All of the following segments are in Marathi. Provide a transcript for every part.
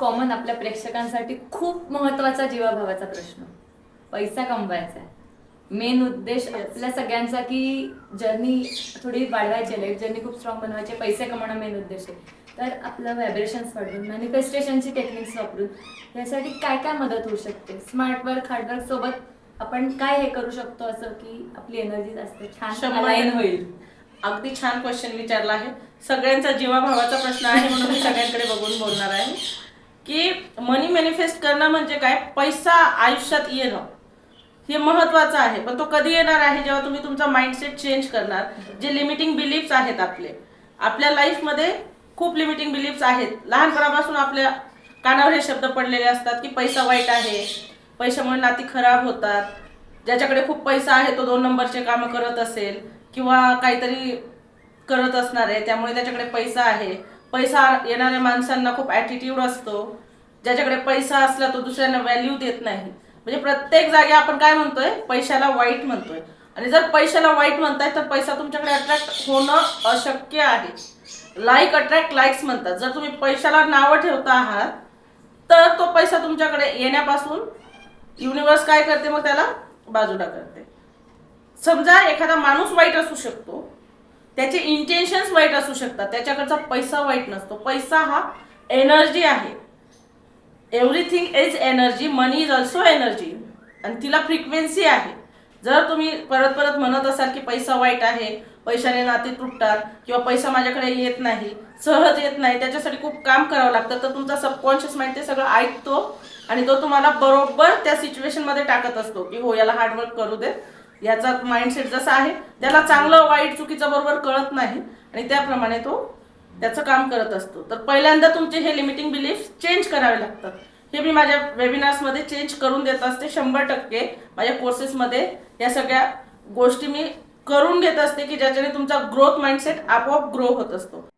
कॉमन आपल्या प्रेक्षकांसाठी खूप महत्त्वाचा जीवाभावाचा प्रश्न. पैसा कमवायचा आहे. मेन उद्देश आपल्या सगळ्यांचा की जर्नी थोडी वाढवायची, लाईफ जर्नी खूप स्ट्रॉंग बनवायची, पैसे कमवणं मेन उद्देश आहे. तर आपलं व्हायब्रेशन्स वाढवून, मॅनिफेस्टेशनची टेक्निक्स वापरून यासाठी काय काय मदत होऊ शकते? स्मार्ट वर्क, हार्डवर्क सोबत आपण काय हे करू शकतो असं की आपली एनर्जी जास्त छान अलाइन होईल? अगदी छान क्वेश्चन विचारला आहे. सगळ्यांचा जीवाभावाचा प्रश्न आहे म्हणून मी सगळ्यांकडे बघून बोलणार आहे की मनी मॅनिफेस्ट करणं म्हणजे काय. पैसा आयुष्यात येणं हे महत्त्वाचं आहे, पण तो कधी येणार आहे? जेव्हा तुम्ही तुमचा माइंडसेट चेंज करणार. जे लिमिटिंग बिलीफ्स आहेत आपल्या लाईफमध्ये खूप लिमिटिंग बिलीफ्स आहेत. लहानपणापासून आपल्या कानावर हे शब्द पडलेले असतात की पैसा वाईट आहे, पैशामुळे नाती खराब होतात, ज्याच्याकडे खूप पैसा आहे तो 2 नंबरचे कामं करत असेल किंवा काहीतरी करत असणार आहे त्यामुळे त्याच्याकडे पैसा आहे. पैसा येणाऱ्या माणसांना खूप ॲटिट्यूड असतो. ज्याच्याकडे पैसा असला तो दुसऱ्यांना व्हॅल्यू देत नाही. म्हणजे प्रत्येक जागी आपण काय म्हणतोय, पैशाला वाईट म्हणतोय. आणि जर पैशाला वाईट म्हणताय तर पैसा तुमच्याकडे अट्रॅक्ट होणं अशक्य आहे. लाईक अट्रॅक्ट लाईक्स म्हणतात. जर तुम्ही पैशाला नावं ठेवता आहात तर तो पैसा तुमच्याकडे येण्यापासून युनिवर्स काय करते, मग त्याला बाजूला करते. समजा एखादा माणूस वाईट असू शकतो, त्याचे इंटेन्शन्स वाईट असू शकतात, त्याच्याकडचा पैसा वाईट नसतो. पैसा हा एनर्जी आहे. Everything is energy, money is also energy, आणि तिला फ्रिक्वेन्सी आहे. जर तुम्ही परत परत म्हणत असाल की पैसा वाईट आहे, पैशाने नाते तुटतात किंवा पैसा माझ्याकडे येत नाही, सहज येत नाही, त्याच्यासाठी खूप काम करावं लागतं, तर तुमचा सबकॉन्शियस माइंड ते सगळं ऐकतो आणि तो तुम्हाला बरोबर त्या सिच्युएशनमध्ये टाकत असतो की हो याला हार्डवर्क करू दे. याचा माइंडसेट जसा आहे त्याला चांगलं वाईट चुकीचं बरोबर कळत नाही आणि त्याप्रमाणे तो त्याचं काम करत असतो. तर पहिल्यांदा तुमचे हे लिमिटिंग बिलीफ्स चेंज करावे लागतात. हे मी माझ्या वेबिनार्समध्ये चेंज करून देत असते 100%. माझ्या कोर्सेसमध्ये या सगळ्या गोष्टी मी करून घेत असते की ज्याच्याने तुमचा ग्रोथ माइंडसेट आपोआप ग्रो होत असतो.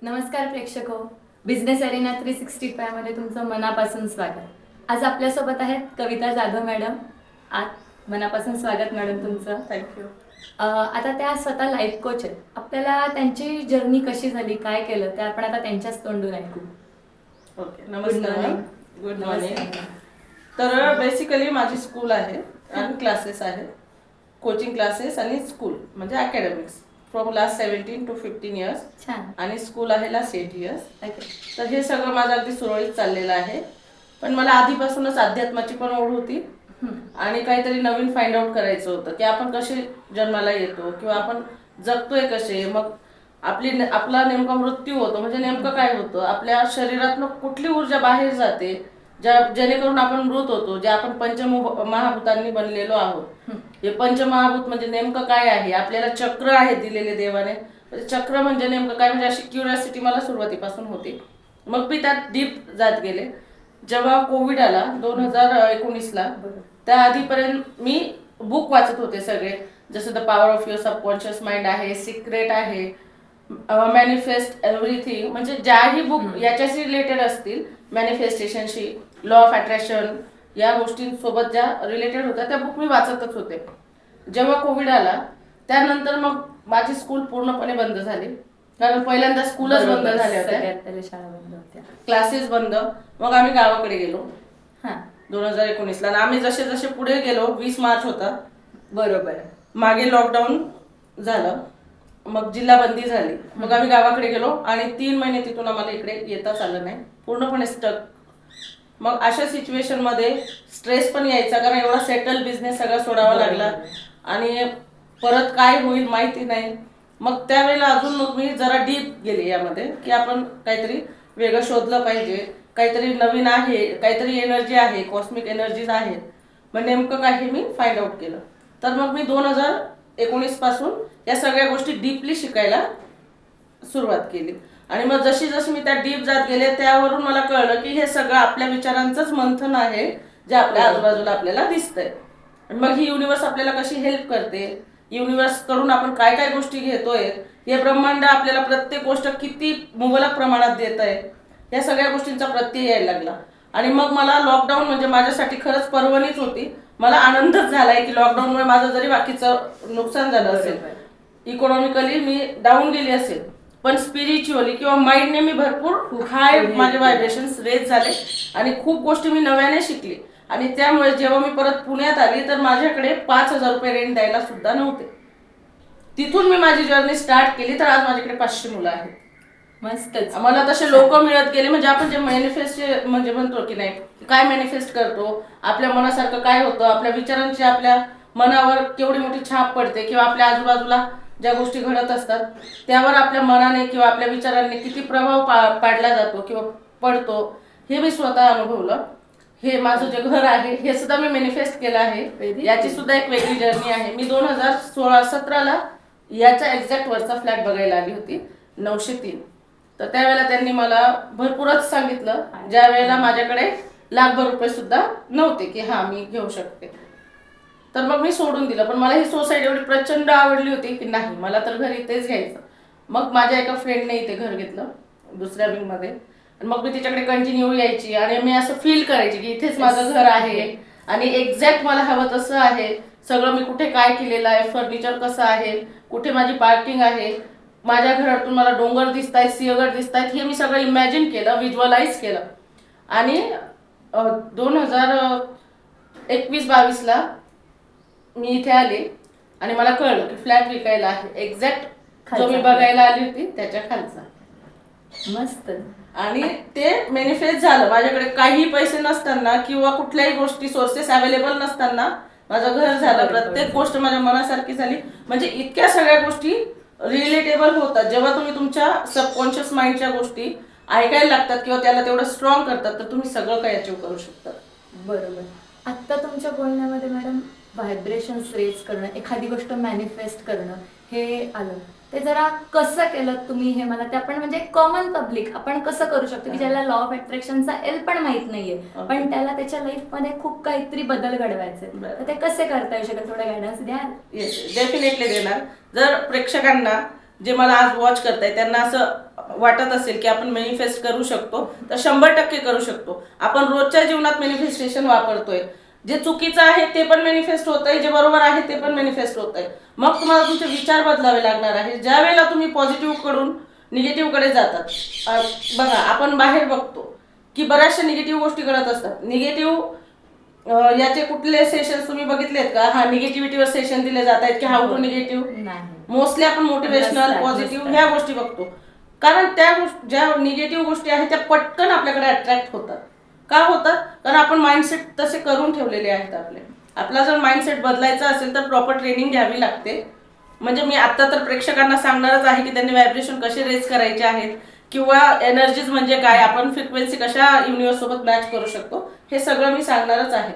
नमस्कार प्रेक्षको, बिझनेस अरेना 365 मध्ये तुमचं मनापासून स्वागत. आज आपल्यासोबत आहेत कविता जाधव मॅडम. आज मनापासून स्वागत मॅडम तुमचं. थँक्यू. आता त्या स्वतः लाईफ कोच आहेत. आपल्याला त्यांची जर्नी कशी झाली, काय केलं ते आपण आता त्यांच्याच तोंडून ऐकू. ओके, नमस्कार. Good morning. तर बेसिकली माझी स्कूल आहे आणि क्लासेस आहेत, कोचिंग क्लासेस आणि स्कूल म्हणजे academics from last 17 to 15 years. छान. आणि स्कूल आहे लास्ट 8 इयर्स. ओके. तर हे सगळं माझं अगदी सुरळीत चाललेलं आहे. पण मला आधीपासूनच अध्यात्माची पण ओढ होती आणि काहीतरी नवीन फाइंड आउट करायचं होतं की आपण कसे जन्माला येतो किंवा आपण जगतोय कसे, मग आपला नेमका मृत्यू होतो म्हणजे नेमकं काय होतं, आपल्या शरीरातनं कुठली ऊर्जा बाहेर जाते जेणेकरून आपण मृत होतो, जे आपण पंचमहाभूतांनी बनलेलो आहोत. हे पंचमहाभूत म्हणजे नेमकं काय आहे, आपल्याला चक्र आहे दिलेले देवाने. चक्र म्हणजे नेमकं काय, म्हणजे अशी क्युरियोसिटी मला सुरुवातीपासून होती. मग मी त्यात डीप जात गेले. जेव्हा कोविड आला 2019ला, त्या आधीपर्यंत मी बुक वाचत होते सगळे, जसं the power of your subconscious mind आहे, सिक्रेट आहे, मॅनिफेस्ट एव्हरीथिंग, म्हणजे ज्याही बुक याच्याशी रिलेटेड असतील, मॅनिफेस्टेशनशी, लॉ ऑफ अट्रॅक्शन या गोष्टींसोबत ज्या रिलेटेड होत्या त्या बुक मी वाचतच होते. जेव्हा कोविड आला त्यानंतर मग माझी स्कूल पूर्णपणे बंद झाली, कारण पहिल्यांदा स्कूलच बंद झाल्या होत्या, शाळा बंद होत्या, क्लासेस बंद. मग आम्ही गावाकडे गेलो हां 2019ला. आणि आम्ही जसे जसे पुढे गेलो, 20 मार्च होता बरोबर, मागे लॉकडाऊन झालं, मग जिल्हाबंदी झाली. मग आम्ही गावाकडे गेलो आणि 3 महिने तिथून आम्हाला इकडे येताच आलं नाही, पूर्णपणे स्टक. मग अशा सिच्युएशनमध्ये स्ट्रेस पण यायचा, कारण एवढा सेटल बिझनेस सगळा सोडावा लागला आणि परत काय होईल माहिती नाही. मग त्यावेळेला अजून मग मी जरा डीप गेले यामध्ये की आपण काहीतरी वेगळं शोधलं पाहिजे, काहीतरी नवीन आहे, काहीतरी एनर्जी आहे, कॉस्मिक एनर्जीज आहेत. मग नेमकं काय हे मी फाइंड आउट केलं. तर मग मी 2019 पासून या सगळ्या गोष्टी डीपली शिकायला सुरुवात केली. आणि मग जशी जशी मी त्या डीप जात गेले त्यावरून मला कळलं की हे सगळं आपल्या विचारांचंच मंथन आहे जे आपल्या आजूबाजूला आपल्याला दिसतंय. आणि मग ही युनिवर्स आपल्याला कशी हेल्प करते, युनिवर्स कडून आपण काय काय गोष्टी घेतोय, हे ब्रह्मांड आपल्याला प्रत्येक गोष्ट किती मुबलक प्रमाणात देत आहे, या सगळ्या गोष्टींचा प्रत्यय यायला लागला. आणि मग मला लॉकडाऊन म्हणजे माझ्यासाठी खरंच पर्वणीच होती. मला आनंदच झालाय की लॉकडाऊनमुळे माझं जरी बाकीचं नुकसान झालं असेल, इकॉनॉमिकली मी डाऊन गेली असेल, पण स्पिरिच्युअली किंवा माइंडने मी भरपूर खूप हाय पुढे माझे गेले. व्हायब्रेशन्स रेज झाले आणि खूप गोष्टी मी नव्याने शिकली. आणि त्यामुळे जेव्हा मी परत पुण्यात आली तर माझ्याकडे 5,000 रुपये रेंट द्यायला सुद्धा नव्हते. तिथून मी माझी जर्नी स्टार्ट केली तर आज माझ्याकडे 500 मुलं आहेत. मस्तच. मला तसे लोक मिळत गेले. म्हणजे आपण जे मॅनिफेस्ट म्हणजे म्हणतो की नाही काय मॅनिफेस्ट करतो, आपल्या मनासारखं काय होतं, आपल्या विचारांची आपल्या मनावर केवढी मोठी छाप पडते किंवा आपल्या आजूबाजूला ज्या गोष्टी घडत असतात त्यावर आपल्या मनाने किंवा आपल्या विचारांनी किती प्रभाव पाडला जातो किंवा पडतो हे मी स्वतः अनुभवलं. हे माझं जे घर आहे हे सुद्धा मी मॅनिफेस्ट केलं आहे. याची सुद्धा एक वेगळी जर्नी आहे. मी 2016-17ला याच्या एक्झॅक्ट वरचा फ्लॅट बघायला आली होती 903. तर त्यावेळेला त्यांनी मला भरपूरच सांगितलं, ज्या वेळेला माझ्याकडे लाखभर रुपये सुद्धा नव्हते की हा मी घेऊ शकते. तर मग मी सोडून दिलं. पण मला ही सोसायटी एवढी प्रचंड आवडली होती की नाही मला तर घर इथेच घ्यायचं. मग माझ्या एका फ्रेंडने इथे घर घेतलं दुसऱ्या विंगमध्ये. आणि मग मी तिच्याकडे कंटिन्यू यायची आणि मी असं फील करायची की इथेच माझं घर आहे आणि एक्झॅक्ट मला हवं तसं आहे. सगळं मी कुठे काय केलेलं आहे, फर्निचर कसं आहे, कुठे माझी पार्किंग आहे, माझ्या घरातून मला डोंगर दिसत आहेत, सिंहगड दिसत आहेत, हे मी सगळं इमॅजिन केलं, व्हिज्युअलाइज केलं. आणि 2021-22ला मी इथे आले आणि मला कळलं की फ्लॅट विकायला आहे. एक्झॅक्ट जो मी बघायला आली होती त्याच्या खालचा. मस्त. आणि ते मॅनिफेस्ट झालं. माझ्याकडे काही पैसे नसताना किंवा कुठल्याही गोष्टी सोर्सेस अवेलेबल नसताना माझं घर झालं. प्रत्येक गोष्ट माझ्या मनासारखी झाली. म्हणजे इतक्या सगळ्या गोष्टी रिलेटेबल होतात. जेव्हा तुम्ही तुमच्या सबकॉन्शियस माइंडच्या गोष्टी ऐकायला लागतात किंवा त्याला तेवढं स्ट्रॉंग करतात तर तुम्ही सगळं काही अचीव करू शकता. बरोबर. आत्ता तुमच्या बोलण्यामध्ये मॅडम व्हायब्रेशन्स रेज करणं, एखादी गोष्ट मॅनिफेस्ट करणं हे आलं. ते जरा कसं केलं तुम्ही हे मला ते आपण म्हणजे कॉमन पब्लिक आपण कसं करू शकतो की ज्याला लॉ ऑफ अट्रॅक्शनचा एल पण माहित नाहीये पण त्याला त्याच्या लाईफमध्ये खूप काहीतरी बदल घडवायचे तर ते कसे करता येऊ शकेल, थोडं गायडन्स द्याल? येस, डेफिनेटली देणार. जर प्रेक्षकांना जे मला आज वॉच करताय त्यांना असं वाटत असेल की आपण मॅनिफेस्ट करू शकतो तर 100% करू शकतो. आपण रोजच्या जीवनात मॅनिफेस्टेशन वापरतोय. जे चुकीचं आहे ते पण मॅनिफेस्ट होत आहे, जे बरोबर आहे ते पण मॅनिफेस्ट होत आहे. मग तुम्हाला तुमचे विचार बदलावे लागणार आहे. ज्या वेळेला तुम्ही पॉझिटिव्ह कडून निगेटिव्ह कडे जातात. बघा आपण बाहेर बघतो की बऱ्याचशा निगेटिव्ह गोष्टी घडत असतात. निगेटिव्ह याचे कुठले सेशन तुम्ही बघितलेत का? हा निगेटिव्हिटीवर सेशन दिले जात आहेत की हाऊ टू निगेटिव्ह. मोस्टली आपण मोटिवेशनल पॉझिटिव्ह ह्या गोष्टी बघतो. कारण त्या ज्या निगेटिव्ह गोष्टी आहेत त्या पटकन आपल्याकडे अट्रॅक्ट होतात. का होतात? कारण आपण माइंडसेट तसे करून ठेवलेले आहेत आपले. आपला जर माइंडसेट बदलायचा असेल तर प्रॉपर ट्रेनिंग घ्यावी लागते. म्हणजे मी आता तर प्रेक्षकांना सांगणारच आहे की त्यांनी व्हायब्रेशन कसे रेज करायचे आहेत किंवा एनर्जीज म्हणजे काय, आपण फ्रिक्वेन्सी कशा युनिवर्स सोबत मॅच करू शकतो हे सगळं मी सांगणारच आहे.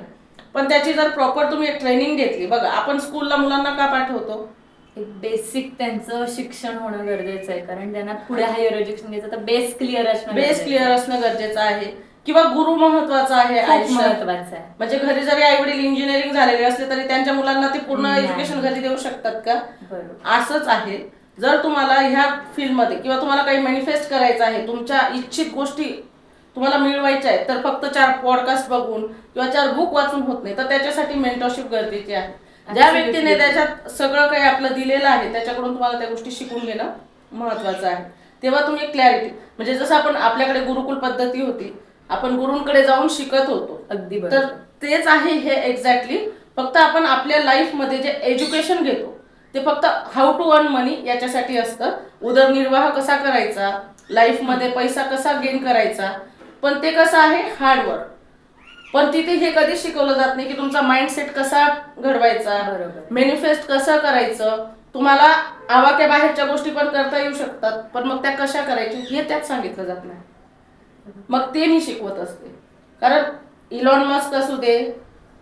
पण त्याची जर प्रॉपर तुम्ही ट्रेनिंग घेतली. बघा आपण स्कूलला मुलांना का पाठवतो? एक बेसिक त्यांचं शिक्षण होणं गरजेचं आहे कारण त्यांना पुढे हायर एज्युकेशन घ्यायचं तर बेस क्लिअर असणं गरजेचं आहे. किंवा गुरु महत्वाचा आहे, महत्वाचं आहे. म्हणजे घरी जरी आई वडील इंजिनिअरिंग झालेले असले तरी त्यांच्या मुलांना ते पूर्ण एज्युकेशन घरी देऊ शकतात का? असंच आहे. जर तुम्हाला ह्या फील्डमध्ये किंवा तुम्हाला काही मॅनिफेस्ट करायचं आहे, तुमच्या इच्छित गोष्टी तुम्हाला मिळवायच्या आहेत तर फक्त 4 पॉडकास्ट बघून किंवा 4 बुक वाचून होत नाही. तर त्याच्यासाठी मेंटरशिप गरजेची आहे. ज्या व्यक्तीने त्याच्यात सगळं काही आपलं दिलेलं आहे त्याच्याकडून तुम्हाला त्या गोष्टी शिकून घेणं महत्वाचं आहे. तेव्हा तुम्ही क्लॅरिटी म्हणजे जसं आपण आपल्याकडे गुरुकुल पद्धती होती, आपण गुरूंकडे जाऊन शिकत होतो. अगदी तर तेच आहे हे एक्झॅक्टली. फक्त आपण आपल्या लाईफमध्ये जे एज्युकेशन घेतो ते फक्त हाऊ टू अर्न मनी याच्यासाठी असतं. उदरनिर्वाह कसा करायचा, लाईफमध्ये पैसा कसा गेन करायचा. पण ते कसं आहे हार्डवर्क. पण तिथे हे कधी शिकवलं जात नाही की तुमचा माइंडसेट कसा घडवायचा, मॅनिफेस्ट कसं करायचं. तुम्हाला आवाक्या बाहेरच्या गोष्टी पण करता येऊ शकतात पण मग त्या कशा करायच्या हे त्यात सांगितलं जात नाही. मग ते मी शिकवत असते. कारण इलॉन मस्क असू दे,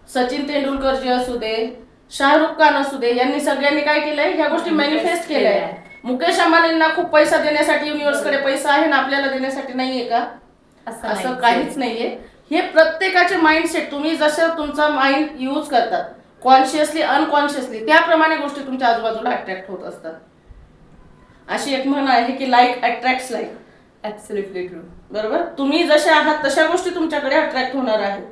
सचिन तेंडुलकर जे असू दे, शाहरुख खान असू दे, यांनी सगळ्यांनी काय केलंय ह्या गोष्टी मॅनिफेस्ट केल्या. मुकेश अंबानींना खूप पैसा देण्यासाठी युनिव्हर्सकडे पैसा आहे ना आपल्याला देण्यासाठी नाहीये का? असं काहीच नाहीये. हे प्रत्येकाचे माइंडसेट तुम्ही जसं तुमचा माइंड यूज करतात कॉन्शियसली अनकॉन्शियसली त्याप्रमाणे गोष्टी तुमच्या आजूबाजूला अट्रॅक्ट होत असतात. अशी एक म्हण आहे की like attracts like. Absolutely true. बरोबर. तुम्ही जसे आहात तशा गोष्टी तुमच्याकडे अट्रॅक्ट होणार आहेत.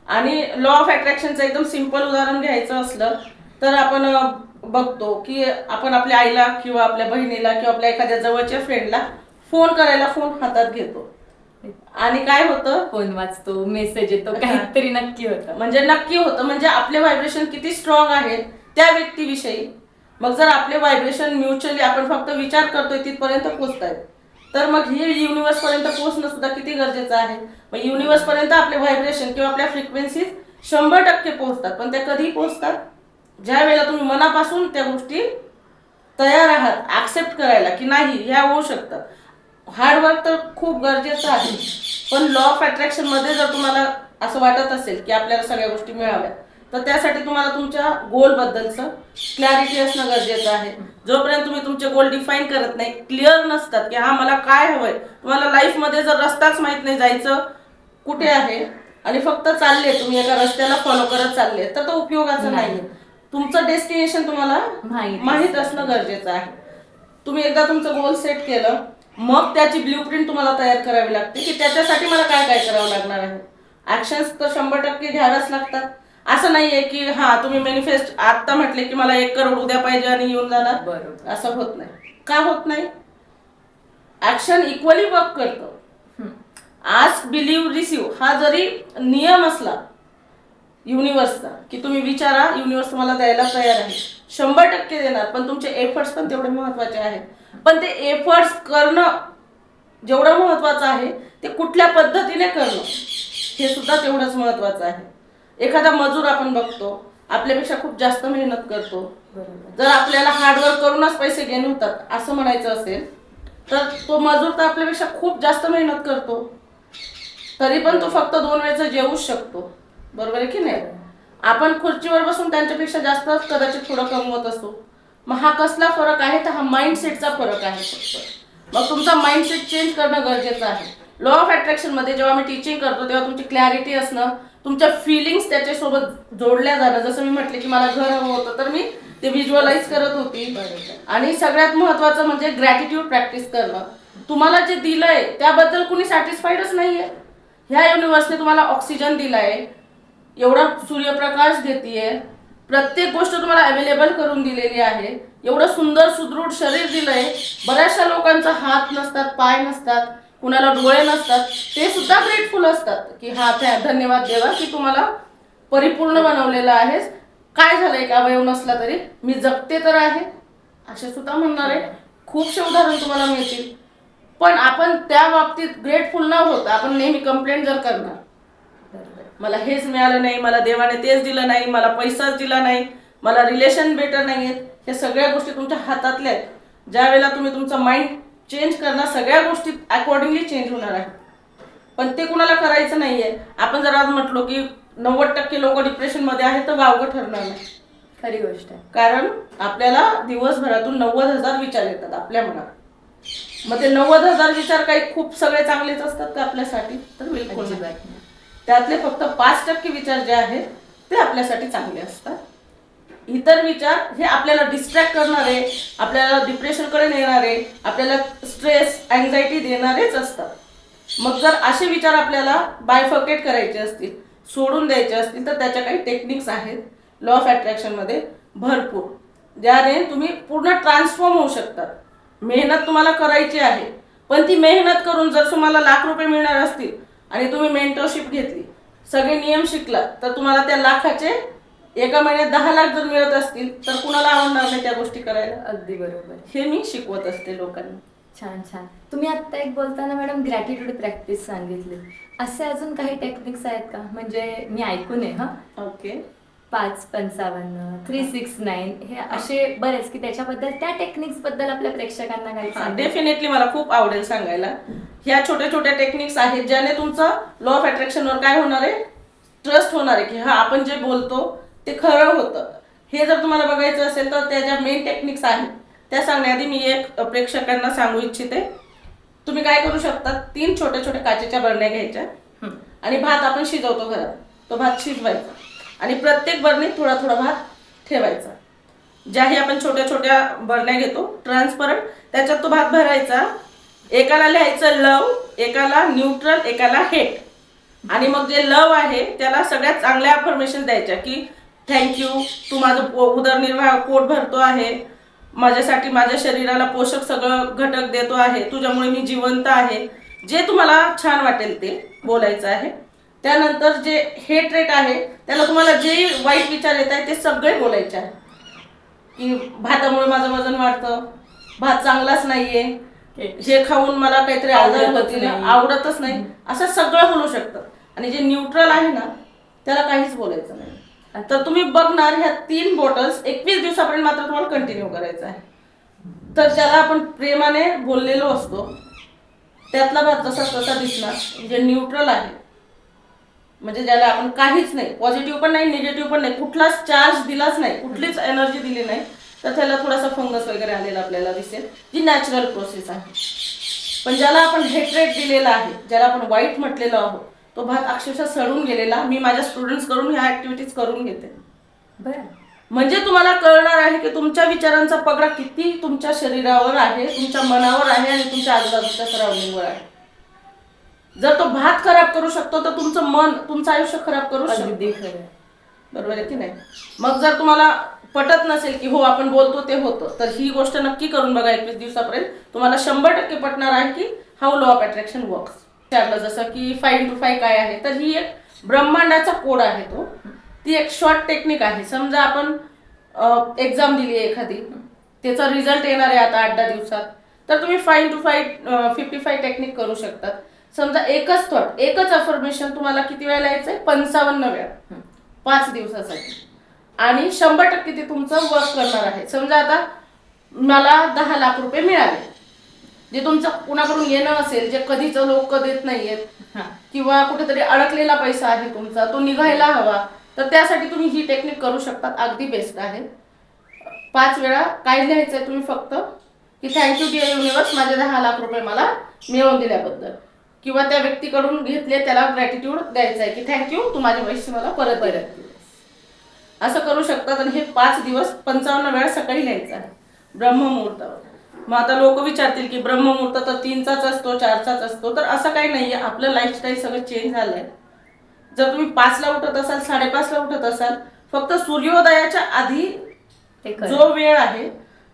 आणि लॉ ऑफ अट्रॅक्शनचं एकदम सिंपल उदाहरण घ्यायचं असलं तर आपण बघतो की आपण आपल्या आईला किंवा आपल्या बहिणीला किंवा आपल्या एखाद्या जवळच्या फ्रेंडला फोन करायला फोन हातात घेतो आणि काय होतं, फोन वाचतो, मेसेज येतो, काहीतरी नक्की होतं. म्हणजे नक्की होतं. म्हणजे आपले व्हायब्रेशन किती स्ट्रॉंग आहे त्या व्यक्तीविषयी. मग जर आपले व्हायब्रेशन म्युच्युअली आपण फक्त विचार करतोय तिथपर्यंत पोहोचतायत, तर मग हे युनिवर्स पर्यंत पोहोचणं सुद्धा किती गरजेचं आहे. मग युनिवर्स पर्यंत आपले व्हायब्रेशन किंवा आपल्या फ्रिक्वेन्सीज 100% पोहोचतात. पण त्या कधी पोहोचतात, ज्या वेळेला तुम्ही मनापासून त्या गोष्टी तयार आहात ऍक्सेप्ट करायला की नाही ह्या होऊ शकतात. हार्डवर्क तर खूप गरजेचं आहे, पण लॉ ऑफ अट्रॅक्शन मध्ये जर तुम्हाला असं वाटत असेल की आपल्याला सगळ्या गोष्टी मिळाव्या, तर त्यासाठी तुम्हाला तुमच्या गोल बद्दलचं क्लॅरिटी असणं गरजेचं आहे. जोपर्यंत तुम्ही तुमचे गोल डिफाईन करत नाही, क्लिअर नसतात की हा मला काय हवंय, तुम्हाला लाईफ मध्ये जर रस्ताच माहित नाही जायचं कुठे आहे आणि फक्त चालले तुम्ही एका रस्त्याला फॉलो करत चालले, तर तो उपयोगाचा नाही. तुमचं डेस्टिनेशन तुम्हाला माहित असणं गरजेचं आहे. तुम्ही एकदा तुमचं गोल सेट केलं, मग त्याची ब्ल्यूप्रिंट तुम्हाला तयार करावी लागते की त्याच्यासाठी मला काय काय करावं लागणार आहे. ऍक्शन्स तर 100% घ्याव्याच लागतात. असं नाहीये की हा तुम्ही मॅनिफेस्ट आता म्हटले की मला 1 करोड उद्या पाहिजे आणि येऊन जाणार, बरोबर. असं होत नाही. का होत नाही? ऍक्शन इक्वली वर्क करतो. आस्क, बिलीव्ह, रिसीव्ह हा जरी नियम असला युनिवर्सचा की तुम्ही विचारा, युनिवर्स तुम्हाला द्यायला तयार आहे, 100% देणार. पण तुमचे एफर्ट्स पण तेवढे महत्वाचे आहेत. पण ते एफर्ट्स करणं जेवढं महत्वाचं आहे, ते कुठल्या पद्धतीने करणं हे सुद्धा तेवढंच महत्वाचं आहे. एखादा मजूर आपण बघतो, आपल्यापेक्षा खूप जास्त मेहनत करतो. जर आपल्याला हार्डवर्क करूनच पैसे गेन होतात असं म्हणायचं असेल, तर तो मजूर तर आपल्यापेक्षा खूप जास्त मेहनत करतो, तरी पण तो फक्त 2 वेळचं जेवूच शकतो. बरोबर आहे की नाही? आपण खुर्चीवर बसून त्यांच्यापेक्षा जास्त कदाचित थोडं कमवत असतो. मग हा कसला फरक आहे? तर हा माइंडसेटचा फरक आहे फक्त. मग तुमचा माइंडसेट चेंज करणं गरजेचं आहे. लॉ ऑफ अट्रॅक्शन मध्ये जेव्हा मी टीचिंग करतो तेव्हा तुमची क्लॅरिटी असणं, तुमच्या फिलिंग्स त्याच्यासोबत जोडल्या जाणं. जसं मी म्हटले की मला घर हवं होतं, तर मी ते व्हिज्युअलाइज करत होती. आणि सगळ्यात महत्वाचं म्हणजे ग्रॅटिट्यूड प्रॅक्टिस करणं. तुम्हाला जे दिलंय त्याबद्दल कुणी सॅटिस्फाईडच नाहीये. ह्या युनिवर्सने तुम्हाला ऑक्सिजन दिलाय, एवढा सूर्यप्रकाश देतीये, प्रत्येक गोष्ट तुम्हाला अवेलेबल करून दिलेली आहे, एवढं सुंदर सुदृढ शरीर दिलंय. बऱ्याचशा लोकांचा हात नसतात, पाय नसतात, कुणाला डोळे नसतात, ते सुद्धा ग्रेटफुल असतात की हा धन्यवाद देवा की तुम्हाला परिपूर्ण बनवलेलं आहेस. काय झालंय का अवयव नसला तरी मी जगते तर आहे, असे सुद्धा म्हणणारे खूपशे उदाहरण तुम्हाला मिळतील. पण आपण त्या बाबतीत ग्रेटफुल न होता आपण नेहमी कंप्लेंट जर करणार, मला हेच मिळालं नाही, मला देवाने तेच दिलं नाही, मला पैसाच दिला नाही, मला रिलेशन बेटर नाहीयेत, हे सगळ्या गोष्टी तुमच्या हातातल्या आहेत. ज्या वेळेला तुम्ही तुमचं माइंड चेंज करणार, सगळ्या गोष्टी अकॉर्डिंगली चेंज होणार आहेत. पण ते कुणाला करायचं नाहीये. आपण जर आज म्हटलो की 90% लोक डिप्रेशन मध्ये आहेत, तर वावगं ठरणार नाही. खरी गोष्ट आहे. कारण आपल्याला दिवसभरातून 90,000 विचार येतात आपल्या मनात. मग ते 90,000 विचार काही खूप सगळे चांगलेच असतात का आपल्यासाठी? तर बिलकुल नाही. त्यातले फक्त 5% विचार जे आहेत ते आपल्यासाठी चांगले असतात. इतर विचार हे आपल्याला डिस्ट्रॅक्ट करणारे, आपल्याला डिप्रेशनकडे नेणारे, आपल्याला स्ट्रेस, अँझायटी देणारेच असतात. मग जर असे विचार आपल्याला बायफर्केट करायचे असतील, सोडून द्यायचे असतील, तर त्याच्या काही टेक्निक्स आहेत लॉ ऑफ अट्रॅक्शन मध्ये भरपूर, ज्याने तुम्ही पूर्ण ट्रान्सफॉर्म होऊ शकतात. मेहनत तुम्हाला करायची आहे, पण ती मेहनत करून जर तुम्हाला लाख रुपये मिळणार असतील आणि तुम्ही मेंटरशिप घेतली, सगळे नियम शिकलात, तर तुम्हाला त्या लाखाचे एका महिन्यात 10 लाख जर मिळत असतील तर कुणाला आवडणार नाही त्या गोष्टी करायला? अगदी बरोबर. हे मी शिकवत असते लोकांना. छान छान. तुम्ही आता एक बोलताना मॅडम ग्रॅटिट्यूड प्रॅक्टिस सांगितली, असे अजून काही टेक्निक्स आहेत का? म्हणजे मी ऐकून आहे हा. ओके. 555, 369 हे असे बरेच की त्याच्याबद्दल, त्या टेक्निक्स बद्दल आपल्या प्रेक्षकांना काही सांगा. डेफिनेटली मला खूप आवडेल सांगायला. ह्या छोट्या छोट्या टेक्निक्स आहेत ज्याने तुमचं लॉ ऑफ अट्रॅक्शनवर काय होणार आहे, ट्रस्ट होणार आहे की हा आपण जे बोलतो ते खरं होतं. हे जर तुम्हाला बघायचं असेल तर त्याच्या मेन टेक्निक्स आहेत त्या सांगण्याआधी मी एक प्रेक्षकांना सांगू इच्छिते. तुम्ही काय करू शकता, 3 छोट्या छोट्या काचेच्या बरण्या घ्यायच्या आणि भात आपण शिजवतो घरात, तो भात शिजवायचा आणि प्रत्येक बरणीत थोडा थोडा भात ठेवायचा. ज्याही आपण छोट्या छोट्या बरण्या घेतो ट्रान्सपरंट, त्याच्यात तो भात भरायचा. एकाला लिहायचं लव, एकाला न्यूट्रल, एकाला हेट. आणि मग जे लव आहे त्याला सगळ्यात चांगल्या अफर्मेशन द्यायच्या की थँक्यू, तू माझं उदरनिर्वाह पोट भरतो आहे, माझ्यासाठी माझ्या शरीराला पोषक सगळं घटक देतो आहे, तुझ्यामुळे मी जिवंत आहे. जे तुम्हाला छान वाटेल ते बोलायचं आहे. त्यानंतर जे हेट रेट आहे त्याला तुम्हाला जे वाईट विचार येत आहे ते सगळे बोलायचे आहे. की भातामुळे माझं वजन वाढतं, भात चांगलाच नाहीये, हे खाऊन मला काहीतरी आजार होतील, आवडतच नाही, असं सगळं बोलू शकतं. आणि जे न्यूट्रल आहे ना त्याला काहीच बोलायचं नाही. तर तुम्ही बघणार ह्या 3 बॉटल्स 21 दिवसापर्यंत मात्र तुम्हाला कंटिन्यू करायचं आहे. तर ज्याला आपण प्रेमाने बोललेलो असतो त्यातला भात जसा तसा दिसणार, जे न्यूट्रल आहे म्हणजे ज्याला आपण काहीच नाही, पॉझिटिव्ह पण नाही निगेटिव्ह पण नाही, कुठलाच चार्ज दिलाच नाही, कुठलीच एनर्जी दिली नाही, तर त्याला थोडासा फंगस वगैरे आलेला आपल्याला दिसेल, जी नॅचरल प्रोसेस आहे. पण ज्याला आपण हेट्रेट दिलेला आहे, ज्याला आपण वाईट म्हटलेलो आहोत, तो भात अक्षरशः सडून गेलेला मी माझ्या स्टुडंट्स कडून ह्या ऍक्टिव्हिटीज करून घेते. बरं. म्हणजे तुम्हाला कळणार आहे की तुमच्या विचारांचा पगडा किती तुमच्या शरीरावर आहे, तुमच्या मनावर आहे आणि तुमच्या आजूबाजूच्या सराउंडिंगवर आहे. जर तो भात खराब करू शकतो तर तुमचं मन तुमचं आयुष्य खराब करू शकतो. अगदी खरं. बरोबर आहे की नाही? मग जर तुम्हाला पटत नसेल की हो आपण बोलतो ते होतं, तर ही गोष्ट नक्की करून बघा 21 दिवसापर्यंत. तुम्हाला 100% पटणार आहे की how law of attraction works. त्यातलं जसं की 5 into 5 काय आहे, तर ही एक ब्रह्मांडाचा कोड आहे. ती एक शॉर्ट टेक्निक आहे. समजा आपण एक्झाम दिली आहे एखादी, त्याचा रिझल्ट येणार आहे आता 8-10 दिवसात, तर तुम्ही 5 into 5 55 टेक्निक करू शकतात. समजा एकच थॉट, एकच अफर्मेशन तुम्हाला किती वेळा लिहायचंय? 55 वेळा 5 दिवसासाठी. आणि 100% ते तुमचं वर्क करणार आहे. समजा आता मला 10 लाख रुपये मिळाले, जे तुमचं कुणाकडून येणं असेल, जे कधीच लोक देत नाहीयेत, किंवा कुठेतरी अडकलेला पैसा आहे तुमचा, तो निघायला हवा, तर त्यासाठी तुम्ही ही टेक्निक करू शकता. अगदी बेस्ट आहे. 5 वेळा काय लिहायचंय तुम्ही फक्त की थँक्यू डिअर युनिवर्स, माझे 10 लाख रुपये मला मिळवून दिल्याबद्दल, किंवा त्या व्यक्तीकडून घेतले त्याला ग्रॅटिट्यूड द्यायचं आहे की थँक्यू, तू माझे पैसे मला परत असं करू शकतात. आणि हे 5 दिवस 55 वेळा सकाळी लिहायचं आहे ब्रह्ममुहूर्तावर. मग आता लोक विचारतील की ब्रह्ममुहूर्त तर 3चाच असतो, 4चाच असतो, तर असं काही नाहीये. आपलं लाईफस्टाईल सगळं चेंज झालंय. जर तुम्ही 5ला उठत असाल, 5:30ला उठत असाल, फक्त सूर्योदयाच्या आधी जो वेळ आहे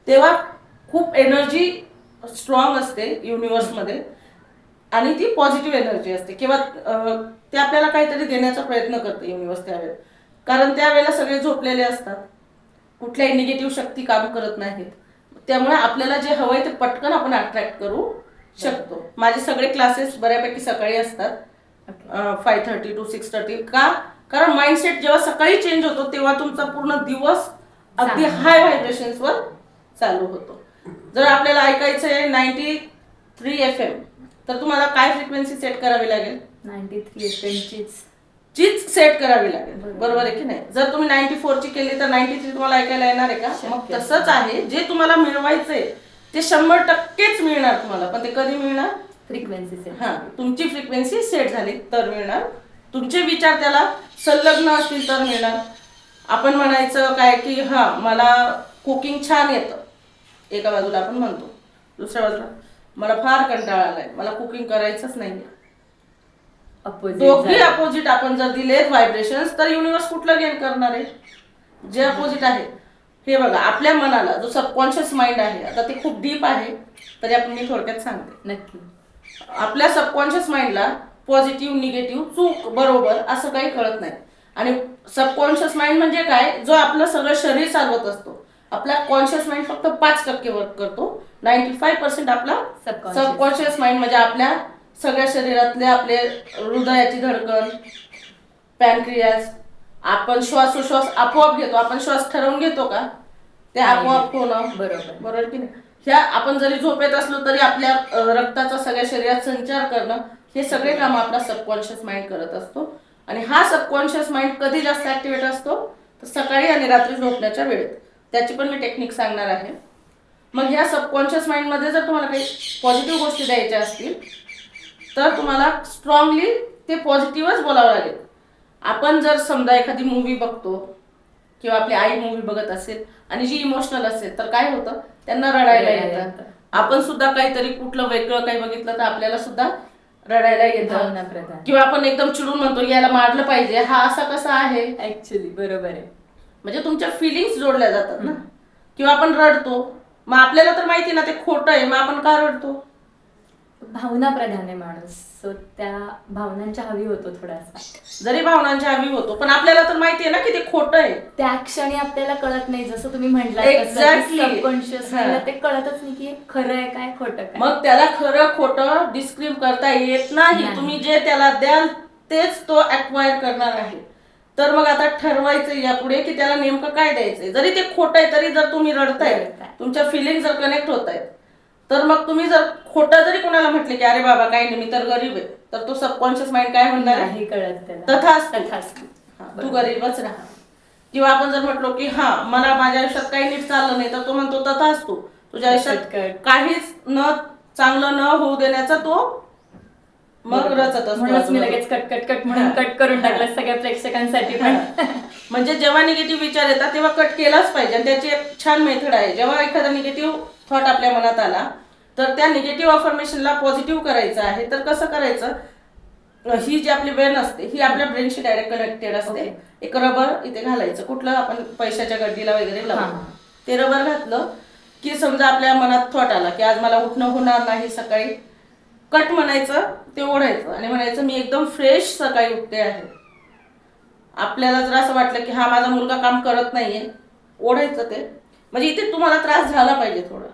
तेव्हा खूप एनर्जी स्ट्रॉंग असते युनिवर्समध्ये आणि ती पॉझिटिव्ह एनर्जी असते. किंवा ते आपल्याला काहीतरी देण्याचा प्रयत्न करते युनिवर्स त्यावेळेला, कारण त्यावेळेला सगळे झोपलेले असतात, कुठल्याही निगेटिव्ह शक्ती काम करत नाहीत. त्यामुळे आपल्याला जे हवंय ते पटकन आपण अट्रॅक्ट करू शकतो. माझे सगळे क्लासेस बऱ्यापैकी सकाळी असतात, 5:30 to 6:30. का? कारण माइंडसेट जेव्हा सकाळी चेंज होतो तेव्हा तुमचा पूर्ण दिवस अगदी हाय व्हायब्रेशन्सवर चालू होतो. जर आपल्याला ऐकायचं आहे 93 FM, तर तुम्हाला काय फ्रिक्वेन्सी सेट करावी लागेल? 93 FM चीच सेट करावी लागेल. बरोबर आहे की नाही? जर तुम्ही 94 ची केली तर 93 तुम्हाला ऐकायला येणार आहे का? मग तसंच आहे, जे तुम्हाला मिळवायचंय ते 100%च मिळणार तुम्हाला. पण ते कधी मिळणार? Frequency set. तुमची फ्रिक्वेन्सी सेट झाली तर मिळणार. तुमचे विचार त्याला संलग्न असतील तर मिळणार. आपण म्हणायचं काय की मला कुकिंग छान येतं, एका बाजूला आपण म्हणतो, दुसऱ्या बाजूला मला फार कंटाळा आलाय, मला कुकिंग करायचंच नाहीये. दोघी अपोजिट आपण जर दिलेत व्हायब्रेशन्स, तर युनिवर्स कुठलं गेन करणार आहे? जे अपोजिट आहे. हे बघा, आपल्या मनाला जो सबकॉन्शियस माइंड आहे, आता ते खूप डीप आहे तरी आपण मी थोडक्यात सांगते. नक्की. आपल्या सबकॉन्शियस माइंडला पॉझिटिव्ह निगेटिव्ह चूक बरोबर असं काही कळत नाही. आणि सबकॉन्शियस माइंड म्हणजे काय? जो आपलं सगळं शरीर चालवत असतो. आपला कॉन्शियस माइंड फक्त 5% वर्क करतो. 95% आपला सबकॉन्शियस माइंड म्हणजे आपल्या सगळ्या शरीरातले आपले हृदयाची धडकन, पॅनक्रियास, आपण श्वासोश्वास आपोआप घेतो. आपण श्वास ठरवून घेतो का? ते आपोआप होणं. बरोबर की नाही? ह्या आपण जरी झोपेत असलो तरी आपल्या रक्ताचा सगळ्या शरीरात संचार करणं, हे सगळे काम आपला सबकॉन्शियस माइंड करत असतो. आणि हा सबकॉन्शियस माइंड कधी जास्त ऍक्टिव्हेट असतो? तर सकाळी आणि रात्री झोपण्याच्या वेळेत. त्याची पण मी टेक्निक सांगणार आहे. मग ह्या सबकॉन्शियस माइंड मध्ये जर तुम्हाला काही पॉझिटिव्ह गोष्टी द्यायच्या असतील तर तुम्हाला स्ट्रॉंगली ते पॉझिटिव्हच बोलावं लागेल. आपण जर समजा एखादी मूवी बघतो किंवा आपली आई मूवी बघत असेल आणि जी इमोशनल असेल तर काय होतं? त्यांना रडायला येतं. आपण सुद्धा काहीतरी कुठलं वेगळं काही बघितलं तर आपल्याला सुद्धा रडायला येतं. किंवा आपण एकदम चिडून म्हणतो याला मारलं पाहिजे, हा असा कसा आहे? ऍक्च्युअली बरोबर आहे. म्हणजे तुमच्या फिलिंग्स जोडल्या जातात ना. किंवा आपण रडतो, मग आपल्याला तर माहिती ना ते खोटं आहे, मग आपण का रडतो? भावना प्रधान आहे माणूस, सो त्या भावनांच्या हवी होतो थोडासा. जरी भावनांच्या हवी होतो, पण आपल्याला तर माहिती आहे ना की ते खोटं आहे. त्या क्षणी आपल्याला कळत नाही, जसं तुम्ही Exactly. म्हटलं सबकॉन्शियस हा. ते कळतच नाही की खरं आहे काय खोटं काय. मग त्याला खरं खोटं डिस्क्राईब करता येत नाही. नाही. तुम्ही जे त्याला द्याल तेच तो ऍक्वायर करणार आहे. तर मग आता ठरवायचं यापुढे की त्याला नेमकं काय द्यायचंय. जरी ते खोटं आहे तरी जर तुम्ही रडताय, रडताय. तुमच्या फिलिंग जर कनेक्ट होत आहेत, तर मग तुम्ही जर खोटं जरी कोणाला म्हटले की अरे बाबा काही नाही मी तर गरीब आहे, तर तो सबकॉन्शियस माइंड काय म्हणणार आहे? नाही कळत त्याला. तथास्तु. तथास्तु. तू गरीबच राहा. किंवा आपण जर म्हटलो की हा मला माझ्या आयुष्यात काही नीट चाललं नाही, तर तो म्हणतो तथास्तु. तुझ्या आयुष्यात कटकट. काहीच न चांगलं न होऊ देण्याचा तो मग रचत म्हणूनच मी असतो. लगेच कट कट कट म्हणून कट करून टाकलं सगळ्या प्रेक्षकांसाठी पण. म्हणजे जेव्हा निगेटिव्ह विचार येतात तेव्हा कट केलाच पाहिजे. आणि त्याची एक छान मेथड आहे. जेव्हा एखादा निगेटिव्ह थॉट आपल्या मनात आला, तर त्या निगेटिव्ह अफर्मेशनला पॉझिटिव्ह करायचं आहे. तर कसं करायचं? ही जी आपली वेन असते ही आपल्या ब्रेनशी डायरेक्ट कनेक्टेड असते. Okay. एक रबर इथे घालायचं, कुठलं आपण पैशाच्या गड्डीला वगैरे लावतो. हां. ते रबर घातलं की समजा आपल्या मनात थॉट आला की आज मला उठणं होणार नाही सकाळी, कट म्हणायचं, ते ओढायचं आणि म्हणायचं मी एकदम फ्रेश सकाळी उठते आहे. आपल्याला जर असं वाटलं की हा माझा मुलगा काम करत नाहीये, ओढायचं ते. म्हणजे इथे तुम्हाला त्रास झाला पाहिजे थोडा,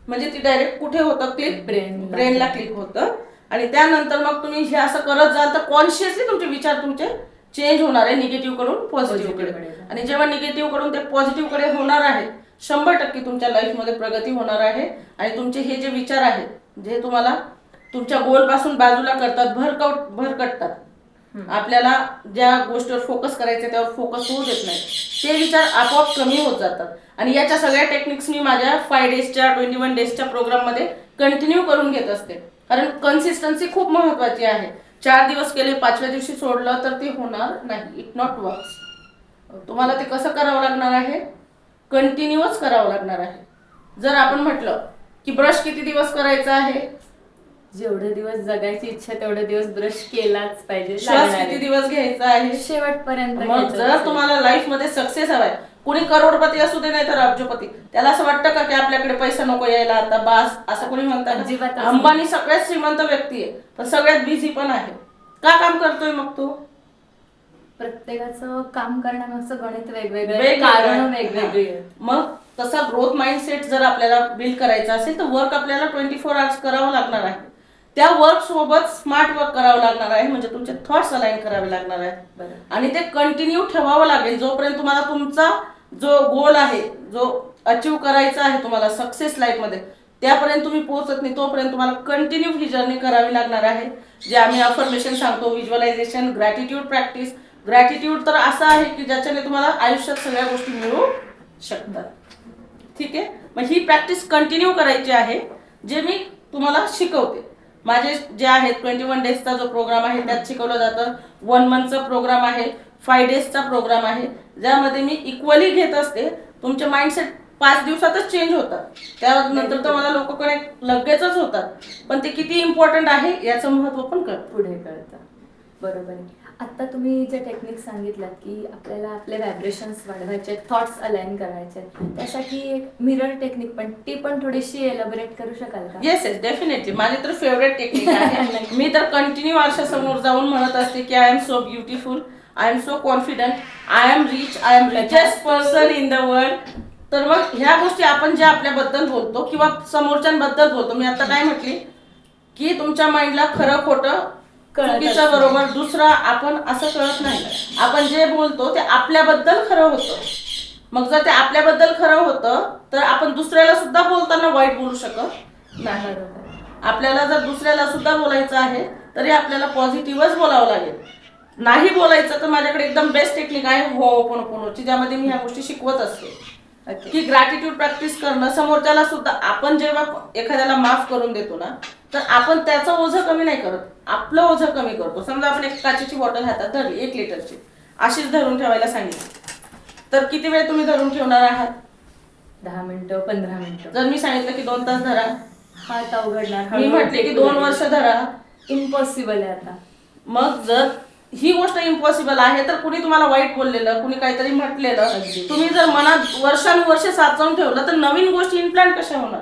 म्हणजे ती डायरेक्ट कुठे होतं क्लिक? ब्रेनला क्लिक होतं. आणि त्यानंतर मग तुम्ही हे असं करत जाल तर कॉन्शियसली तुमचे विचार तुमचे चेंज होणार आहे निगेटिव्ह कडून पॉझिटिव्ह कडे. आणि जेव्हा निगेटिव्ह कडून ते पॉझिटिव्ह कडे होणार आहे, 100% तुमच्या लाईफमध्ये प्रगती होणार आहे. आणि तुमचे हे जे विचार आहेत, जे तुम्हाला तुमच्या गोल पासून बाजूला करतात, भरकटतात, आपल्याला ज्या गोष्टीवर फोकस करायचे त्यावर फोकस होऊ देत नाही, ते विचार आपोआप कमी होत जातात. आणि याच्या सगळ्या टेक्निक्स मी माझ्या 5 डेजच्या 21 डेजच्या प्रोग्राममध्ये कंटिन्यू करून घेत असते. कारण कन्सिस्टन्सी खूप महत्वाची आहे. 4 दिवस केले, 5व्या दिवशी सोडलं तर ते होणार नाही. It not works. तुम्हाला ते कसं करावं लागणार आहे? कंटिन्यूअस करावं लागणार आहे. जर आपण म्हटलं की ब्रश किती दिवस करायचा आहे, जेवढे दिवस जगायची इच्छा तेवढे दिवस ब्रश केलाच पाहिजे. श्वास किती दिवस घ्यायचा आहे, शेवटपर्यंत. मग जर तुम्हाला लाईफ मध्ये सक्सेस हवाय, कोणी करोडपती असू दे नाही तर अब्जपती, त्याला असं वाटतं का की आपल्याकडे पैसा नको यायला आता बास, असं कोणी म्हणतात? अंबानी सगळ्यात श्रीमंत व्यक्ती आहे, पण सगळ्यात बिझी पण आहे. का काम करतोय मग तो? प्रत्येकाचं काम करण्यामागचं गणित वेगवेगळे, कारण वेगवेगळी. मग तसा ग्रोथ माइंडसेट जर आपल्याला बिल्ड करायचा असेल तर वर्क आपल्याला 24 आवर्स करावं लागणार आहे. त्या वर्क सोबत स्मार्ट वर्क करावं लागणार आहे. म्हणजे तुमचे थॉट्स अलाइन करावे लागणार आहेत. आणि ते कंटिन्यू ठेवावं लागेल जोपर्यंत तुम्हाला तुमचा जो गोल आहे, जो अचीव करायचा आहे तुम्हाला सक्सेस लाईफमध्ये, त्यापर्यंत तुम्ही पोहोचत नाही, तोपर्यंत तुम्हाला कंटिन्यू ही जर्नी करावी लागणार आहे. जे आम्ही अफर्मेशन सांगतो, व्हिज्युअलायझेशन, ग्रॅटिट्यूड प्रॅक्टिस. ग्रॅटिट्यूड तर असं आहे की ज्याच्याने तुम्हाला आयुष्यात सगळ्या गोष्टी मिळू शकतात. ठीक आहे, मग ही प्रॅक्टिस कंटिन्यू करायची आहे, जे मी तुम्हाला शिकवते. माझे जे आहेत 21 डेजचा जो प्रोग्राम आहे त्यात शिकवलं जातं. 1 मंथचा प्रोग्राम आहे, 5 डेजचा प्रोग्राम आहे, ज्यामध्ये मी इक्वली घेत असते. तुमचे माइंडसेट 5 दिवसातच चेंज होतात. त्यानंतर तर मला लोक कनेक्ट लगेचच होतात, पण ते किती इम्पॉर्टंट आहे याचं महत्व पण पुढे कळतं. बरोबर आहे. आता तुम्ही जे टेक्निक सांगितलं की आपल्याला आपले व्हायब्रेशन्स वाढवायचे, थॉट्स अलाइन करायचे, त्यासाठी एक मिरर टेक्निक पण ती पण थोडीशी एलॅबोरेट करू शकाल का? Yes yes, definitely. माझी तर फेवरेट टेक्निक आहे. मी तर कंटिन्यू आरशासमोर जाऊन म्हणत असते की I am so beautiful, I am so confident, I am rich, I am richest person in the world. तर मग ह्या गोष्टी आपण ज्या आपल्याबद्दल बोलतो किंवा समोरच्यांबद्दल बोलतो, मी आता काय म्हटली की तुमच्या माइंडला खरं खोटं, चुकीचं बरोबर, दुसरा आपण असं कळत नाही. आपण जे बोलतो ते आपल्याबद्दल खरं होतं. मग जर ते आपल्याबद्दल खरं होतं तर आपण दुसऱ्याला सुद्धा बोलताना वाईट बोलू शकत नाही. आपल्याला जर दुसऱ्याला सुद्धा बोलायचं आहे तरी आपल्याला पॉझिटिव्हच बोलावं लागेल. नाही बोलायचं तर माझ्याकडे एकदम बेस्ट टेक्निक आहे होपोनोपोनोची, ज्यामध्ये मी ह्या गोष्टी शिकवत असते की ग्रॅटिट्यूड प्रॅक्टिस करणं. समोरच्याला सुद्धा आपण जेव्हा एखाद्याला माफ करून देतो ना, तर आपण त्याचं ओझं कमी नाही करत, आपलं ओझं कमी करतो. समजा आपण एक काचेची बॉटल हातात धरली 1 लिटरची, अशीच धरून ठेवायला सांगितली, तर किती वेळ तुम्ही धरून ठेवणार आहात? 10 मिनिटं, 15 मिनिटं. जर मी सांगितलं की 2 तास धरा, हात अवघडणार. मी म्हटले की 2 वर्ष धरा, इम्पॉसिबल आहे आता. मग जर ही गोष्ट इम्पॉसिबल आहे, तर कुणी तुम्हाला वाईट बोललेलं, कुणी काहीतरी म्हटलेलं, अगदी. तुम्ही जर मनात वर्षानुवर्षे साचवून ठेवलं तर नवीन गोष्टी इम्प्लांट कशा होणार?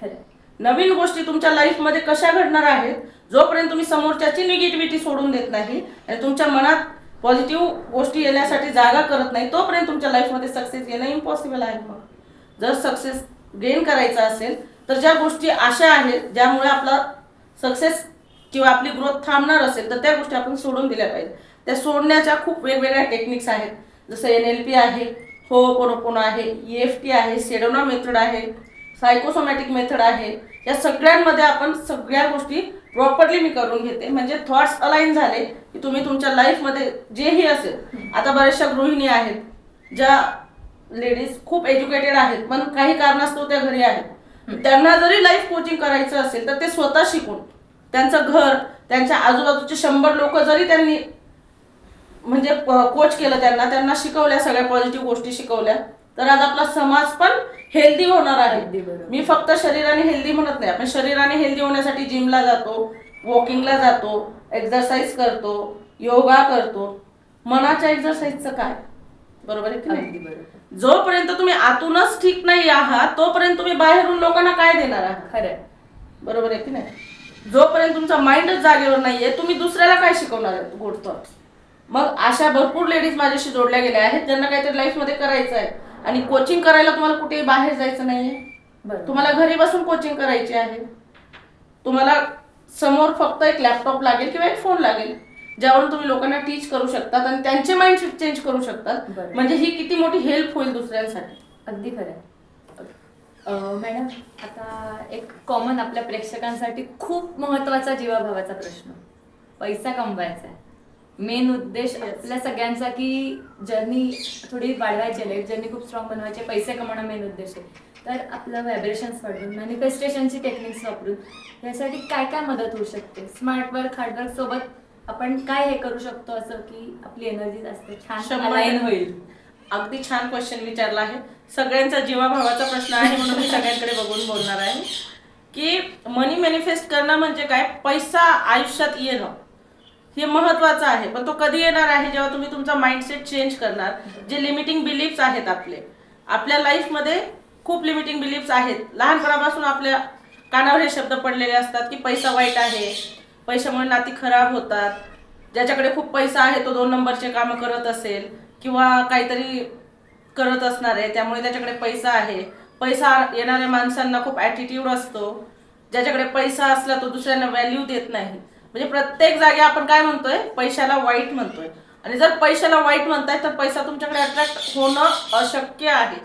खरं. नवीन गोष्टी तुमच्या लाईफमध्ये कशा घडणार आहेत? जोपर्यंत तुम्ही समोरच्याची निगेटिव्हिटी सोडून देत नाही आणि तुमच्या मनात पॉझिटिव्ह गोष्टी येण्यासाठी जागा करत नाही, तोपर्यंत तुमच्या लाईफमध्ये सक्सेस येणं इम्पॉसिबल आहे. मग जर सक्सेस गेन करायचा असेल तर ज्या गोष्टी अशा आहेत ज्यामुळे आपला सक्सेस किंवा आपली ग्रोथ थांबणार असेल तर त्या गोष्टी आपण सोडून दिल्या पाहिजे. त्या सोडण्याच्या खूप वेगवेगळ्या टेक्निक्स आहेत, जसं NLP आहे, होओपोनोपोनो आहे, EFT आहे, सेडोना मेथड आहे, सायकोसोमॅटिक मेथड आहे. या सगळ्यांमध्ये आपण सगळ्या गोष्टी प्रॉपरली मी करून घेते, म्हणजे थॉट्स अलाइन झाले की तुम्ही तुमच्या लाईफमध्ये जेही असेल. आता बऱ्याचशा गृहिणी आहेत ज्या लेडीज खूप एज्युकेटेड आहेत पण काही कारणास्तव त्या घरी आहेत, त्यांना जरी लाईफ कोचिंग करायचं असेल तर ते स्वतः शिकून त्यांचं घर, त्यांच्या आजूबाजूचे 100 लोक जरी त्यांनी म्हणजे कोच केलं, त्यांना शिकवल्या, सगळ्या पॉझिटिव्ह गोष्टी शिकवल्या, तर आज आपला समाज पण हेल्दी होणार अगदी आहे. बरोबर. मी फक्त शरीराने हेल्दी म्हणत नाही, आपण शरीराने हेल्दी होण्यासाठी जिमला जातो, वॉकिंगला जातो, एक्सरसाइज करतो, योगा करतो. मनाच्या एक्सरसाइजचं काय? बरोबर आहे की अगदी नाही? बरोबर. जोपर्यंत तुम्ही आतूनच ठीक नाही आहात तोपर्यंत तुम्ही बाहेरून लोकांना काय देणार आहात? खरं. बरोबर आहे की नाही? जोपर्यंत तुमचा माइंडच जागेवर नाहीये तुम्ही दुसऱ्याला काय शिकवणार आहे गुड थॉट्स? मग अशा भरपूर लेडीज माझ्याशी जोडल्या गेल्या आहेत ज्यांना काहीतरी लाईफमध्ये करायचं आहे आणि कोचिंग करायला तुम्हाला कुठेही बाहेर जायचं नाहीये, बरोबर. तुम्हाला घरी बसून कोचिंग करायची आहे. तुम्हाला समोर फक्त एक लॅपटॉप लागेल किंवा एक फोन लागेल ज्यावरून तुम्ही लोकांना टीच करू शकतात आणि त्यांचे माइंडसेट चेंज करू शकतात. बरोबर. म्हणजे ही किती मोठी हेल्प होईल दुसऱ्यांसाठी. अगदी खरं. मॅडम, आता एक कॉमन आपल्या प्रेक्षकांसाठी खूप महत्त्वाचा जीवाभावाचा प्रश्न, पैसा कमवायचा आहे. मेन उद्देश आपल्या सगळ्यांचा की जर्नी थोडी वाढवायची, लाईफ जर्नी खूप स्ट्रॉंग बनवायची, पैसे कमवणं मेन उद्देश आहे. तर आपलं व्हायब्रेशन्स वाढवून, मॅनिफेस्टेशनची टेक्निक्स वापरून यासाठी काय काय मदत होऊ शकते? स्मार्ट वर्क, हार्डवर्क सोबत आपण काय हे करू शकतो असं की आपली एनर्जी जास्त छान अलाइन होईल? अगदी छान क्वेश्चन विचारला आहे. सगळ्यांचा जीवाभावाचा प्रश्न आहे म्हणून मी सगळ्यांकडे बघून बोलणार आहे की मनी मॅनिफेस्ट करणं म्हणजे काय? पैसा आयुष्यात येणं हे महत्वाचं आहे, पण तो कधी येणार आहे? जेव्हा तुम्ही तुमचा माइंडसेट चेंज करणार. जे लिमिटिंग बिलीफ्स आहेत आपल्या लाईफमध्ये खूप लिमिटिंग बिलीफ्स आहेत. लहानपणापासून आपल्या कानावर हे शब्द पडलेले असतात की पैसा वाईट आहे, पैशामुळे नाती खराब होतात, ज्याच्याकडे खूप पैसा आहे तो 2 नंबरचे कामं करत असेल किंवा काहीतरी करत असणार आहे त्यामुळे त्याच्याकडे पैसा आहे. पैसा येणाऱ्या माणसांना खूप ॲटिट्यूड असतो, ज्याच्याकडे पैसा असला तो दुसऱ्यांना व्हॅल्यू देत नाही. म्हणजे प्रत्येक जागी आपण काय म्हणतोय? पैशाला वाईट म्हणतोय. आणि जर पैशाला वाईट म्हणताय तर पैसा तुमच्याकडे अट्रॅक्ट होणं अशक्य आहे.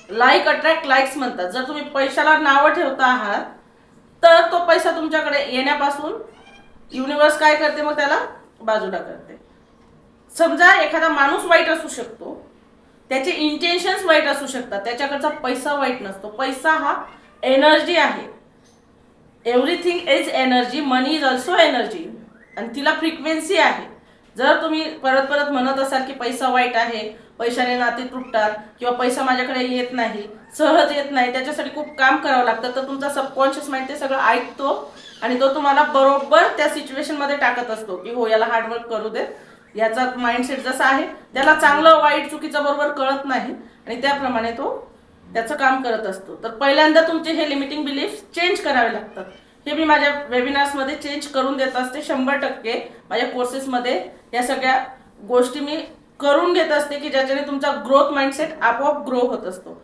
लाईक अट्रॅक्ट लाईक्स म्हणतात. जर तुम्ही पैशाला नावं ठेवता आहात तर तो पैसा तुमच्याकडे येण्यापासून युनिवर्स काय करते? मग त्याला बाजूला करते. समजा एखादा माणूस वाईट असू शकतो, त्याचे इंटेन्शन्स वाईट असू शकतात, त्याच्याकडचा पैसा वाईट नसतो. पैसा हा एनर्जी आहे. Everything is energy, money is also energy, आणि तिला फ्रिक्वेन्सी आहे. जर तुम्ही परत परत म्हणत असाल की पैसा वाईट आहे, पैशाने नाते तुटतात किंवा पैसा माझ्याकडे येत नाही, सहज येत नाही, त्याच्यासाठी खूप काम करावं लागतं, तर तुमचा सबकॉन्शियस माइंड ते सगळं ऐकतो आणि तो तुम्हाला बरोबर त्या सिच्युएशनमध्ये टाकत असतो की हो याला हार्डवर्क करू दे. याचा माइंडसेट जसा आहे त्याला चांगलं वाईट चुकीचं बरोबर कळत नाही आणि त्याप्रमाणे तो त्याचं काम करत असतो. तर पहिल्यांदा तुमचे हे लिमिटिंग बिलीफ्स चेंज करावे लागतात. हे मी माझ्या वेबिनार्समध्ये चेंज करून देत असते 100%. माझ्या कोर्सेसमध्ये या सगळ्या गोष्टी मी करून घेत असते की ज्याच्याने तुमचा ग्रोथ माइंडसेट आपोआप ग्रो होत असतो.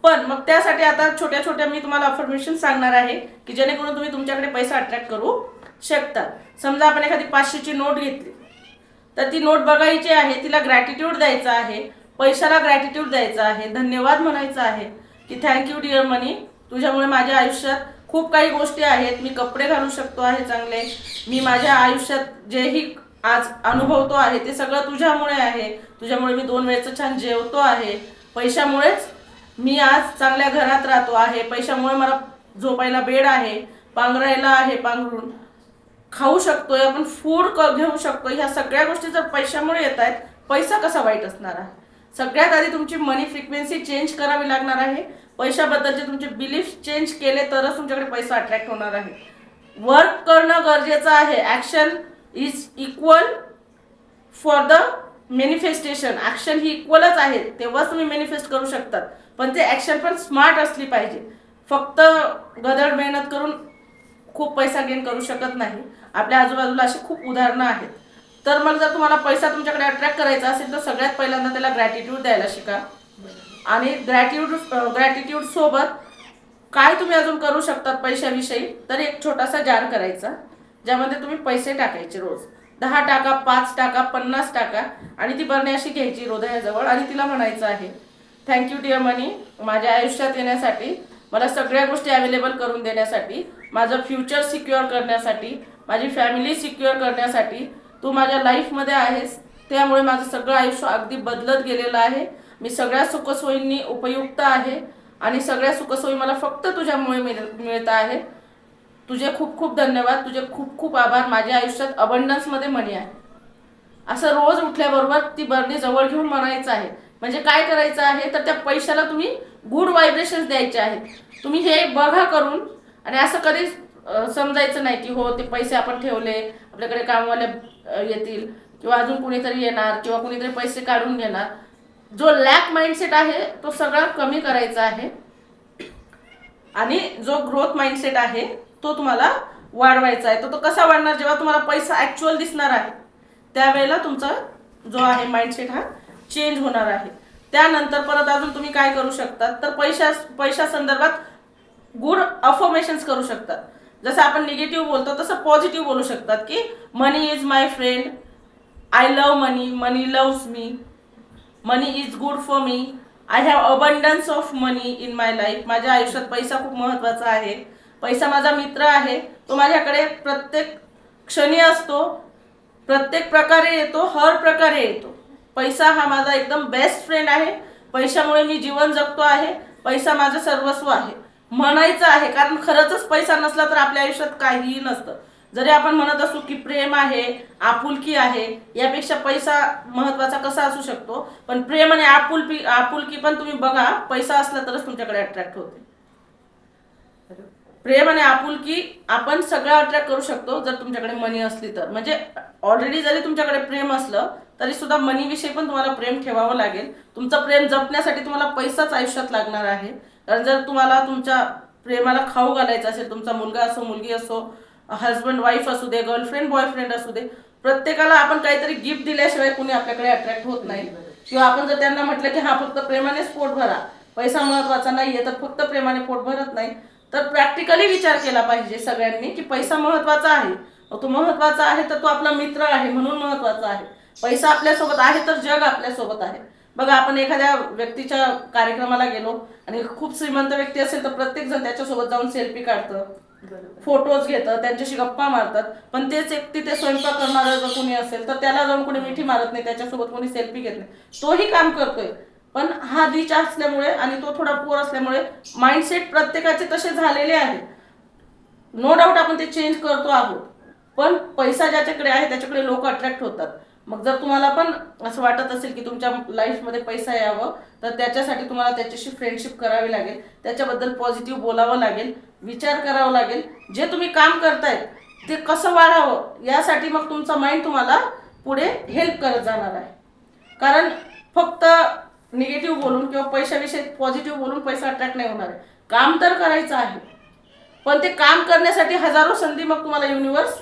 पण मग त्यासाठी आता छोट्या छोट्या मी तुम्हाला अफर्मेशन सांगणार आहे की जेणेकरून तुम्ही तुमच्याकडे पैसा अट्रॅक्ट करू शकता. समजा आपण एखादी 500ची नोट घेतली तर ती नोट बघायची आहे, तिला ग्रॅटिट्यूड द्यायचा आहे, पैशाला ग्रॅटिट्यूड द्यायचा आहे, धन्यवाद म्हणायचं आहे की थँक्यू डिअर मनी, तुझ्यामुळे माझ्या आयुष्यात खूप काही गोष्टी आहेत, मी कपडे घालू शकतो आहे चांगले, मी माझ्या आयुष्यात जेही आज अनुभवतो आहे ते सगळं तुझ्यामुळे आहे, तुझ्यामुळे मी 2 वेळचं छान जेवतो आहे, पैशामुळेच मी आज चांगल्या घरात राहतो आहे, पैशामुळे मला झोपायला बेड आहे, पांघरायला आहे, पांघरून खाऊ शकतोय, आपण फूड घेऊ शकतो. ह्या सगळ्या गोष्टी जर पैशामुळे येत आहेत, पैसा कसा वाईट असणार आहे? सगळ्यात आधी तुमची मनी फ्रिक्वेन्सी चेंज करावी लागणार आहे. पैशाबद्दलचे तुमचे बिलीफ चेंज केले तरच तुमच्याकडे पैसा अट्रॅक्ट होणार आहे. वर्क करणं गरजेचं आहे. Action is equal for the manifestation. Action ही इक्वलच आहे, तेव्हाच तुम्ही मॅनिफेस्ट करू शकतात. पण ते ॲक्शन पण स्मार्ट असली पाहिजे. फक्त गदड मेहनत करून खूप पैसा गेन करू शकत नाही. आपल्या आजूबाजूला अशी खूप उदाहरणं आहेत. तर मग जर तुम्हाला पैसा तुमच्याकडे अट्रॅक्ट करायचा असेल तर सगळ्यात पहिल्यांदा त्याला ग्रॅटिट्यूड द्यायला शिका. आणि ग्रॅटिट्यूड सोबत काय तुम्ही अजून करू शकतात पैशाविषयी, तर एक छोटासा जार करायचा ज्यामध्ये तुम्ही पैसे टाकायचे. रोज 10 टाका, 5 टाका, 50 टाका आणि ती बरणी अशी घ्यायची हृदयाजवळ आणि तिला म्हणायचं आहे, थँक्यू डिअर मनी, माझ्या आयुष्यात येण्यासाठी, मला सगळ्या गोष्टी अवेलेबल करून देण्यासाठी, माझं फ्युचर सिक्युअर करण्यासाठी, माझी फॅमिली सिक्युअर करण्यासाठी तू माझ्या लाईफमध्ये आहेस. त्यामुळे माझं सगळं आयुष्य अगदी बदलत गेलेलं आहे. मी सगळ्या सुखसोयींनी उपयुक्त आहे आणि सगळ्या सुखसोयी मला फक्त तुझ्यामुळे मिळत आहे. तुझे खूप खूप धन्यवाद, तुझे खूप खूप आभार, माझ्या आयुष्यात अबंडन्समध्ये मनी आहे. असं रोज उठल्याबरोबर ती बरणी जवळ घेऊन म्हणायचं आहे. म्हणजे काय करायचं आहे, तर त्या पैशाला तुम्ही गुड व्हायब्रेशन्स द्यायचे आहेत. तुम्ही हे बघा करून. आणि असं कधीच समजायचं नाही की हो ते पैसे आपण ठेवले, आपल्याकडे कामवाले येतील किंवा अजून कुणीतरी येणार किंवा कुणीतरी पैसे काढून घेणार. जो लॅक माइंडसेट आहे तो सगळा कमी करायचा आहे आणि जो ग्रोथ माइंडसेट आहे तो तुम्हाला वाढवायचा आहे. तो कसा वाढणार, जेव्हा तुम्हाला पैसा ॲक्च्युअल दिसणार आहे त्यावेळेला तुमचा जो आहे माइंडसेट हा चेंज होणार आहे. त्यानंतर परत अजून तुम्ही काय करू शकतात, तर पैशा संदर्भात गुड अफर्मेशन्स करू शकतात. जसं आपण निगेटिव्ह बोलतो तसं पॉझिटिव्ह बोलू शकतात की money is my friend, I love money, money loves me, money is good for me, I have abundance of money in my life. माझ्या आयुष्यात पैसा खूप महत्त्वाचा आहे. पैसा माझा मित्र आहे, तो माझ्याकडे प्रत्येक क्षणी असतो, प्रत्येक प्रकारे येतो, हर प्रकारे येतो. पैसा हा माझा एकदम बेस्ट फ्रेंड आहे. पैशामुळे मी जीवन जगतो आहे. पैसा माझं सर्वस्व आहे म्हणायचं आहे. कारण खरंच पैसा नसला तर आपल्या आयुष्यात काहीही नसतं. जरी आपण म्हणत असू की प्रेम आहे, आपुलकी आहे, यापेक्षा पैसा महत्त्वाचा कसा असू शकतो. पण प्रेम आणि आपुलकी पण तुम्ही बघा, पैसा असला तरच तुमच्याकडे अट्रॅक्ट होते. प्रेम आणि आपुलकी आपण सगळं अट्रॅक्ट करू शकतो जर तुमच्याकडे मनी असली तर. म्हणजे ऑलरेडी जरी तुमच्याकडे प्रेम असलं तरी सुद्धा मनीविषयी पण तुम्हाला प्रेम ठेवावं लागेल. तुमचं प्रेम जपण्यासाठी तुम्हाला पैसाच आयुष्यात लागणार आहे. कारण जर तुम्हाला तुमच्या प्रेमाला खाऊ घालायचं असेल, तुमचा मुलगा असो, मुलगी असो, हस्बंड वाईफ असू दे, गर्लफ्रेंड बॉयफ्रेंड असू दे, प्रत्येकाला आपण काहीतरी गिफ्ट दिल्याशिवाय कुणी आपल्याकडे अट्रॅक्ट होत नाही. किंवा आपण जर त्यांना म्हटलं की हा फक्त प्रेमानेच पोट भरा, पैसा महत्त्वाचा नाहीये, तर फक्त प्रेमाने पोट भरत नाही. तर प्रॅक्टिकली विचार केला पाहिजे सगळ्यांनी की पैसा महत्त्वाचा आहे. तो महत्त्वाचा आहे तर तो आपला मित्र आहे म्हणून महत्त्वाचा आहे. पैसा आपल्यासोबत आहे तर जग आपल्यासोबत आहे. बघा, आपण एखाद्या व्यक्तीच्या कार्यक्रमाला गेलो आणि खूप श्रीमंत व्यक्ती असेल तर प्रत्येक जण त्याच्यासोबत जाऊन सेल्फी काढतं, फोटोज घेतं, त्यांच्याशी गप्पा मारतात. पण तेच एक तिथे स्वयंपाक करणारा जर कोणी असेल तर त्याला जाऊन कोणी मिठी मारत नाही, त्याच्यासोबत कोणी सेल्फी घेत नाही. तोही काम करतोय, पण हा रिच असल्यामुळे आणि तो थोडा पुअर असल्यामुळे माइंडसेट प्रत्येकाचे तसे झालेले आहेत. नो डाऊट आपण ते चेंज करतो आहोत, पण पैसा ज्याच्याकडे आहे त्याच्याकडे लोक अट्रॅक्ट होतात. मग जर तुम्हाला पण असं वाटत असेल की तुमच्या लाईफमध्ये पैसा यावं तर त्याच्यासाठी तुम्हाला त्याच्याशी फ्रेंडशिप करावी लागेल, त्याच्याबद्दल पॉझिटिव्ह बोलावं लागेल, विचार करावा लागेल. जे तुम्ही काम करताय ते कसं वाढावं यासाठी मग तुमचा माइंड तुम्हाला पुढे हेल्प करत जाणार आहे. कारण फक्त निगेटिव्ह बोलून किंवा पैशाविषयी पॉझिटिव्ह बोलून पैसा अट्रॅक्ट नाही होणार आहे. काम तर करायचं आहे, पण ते काम करण्यासाठी हजारो संधी मग तुम्हाला युनिवर्स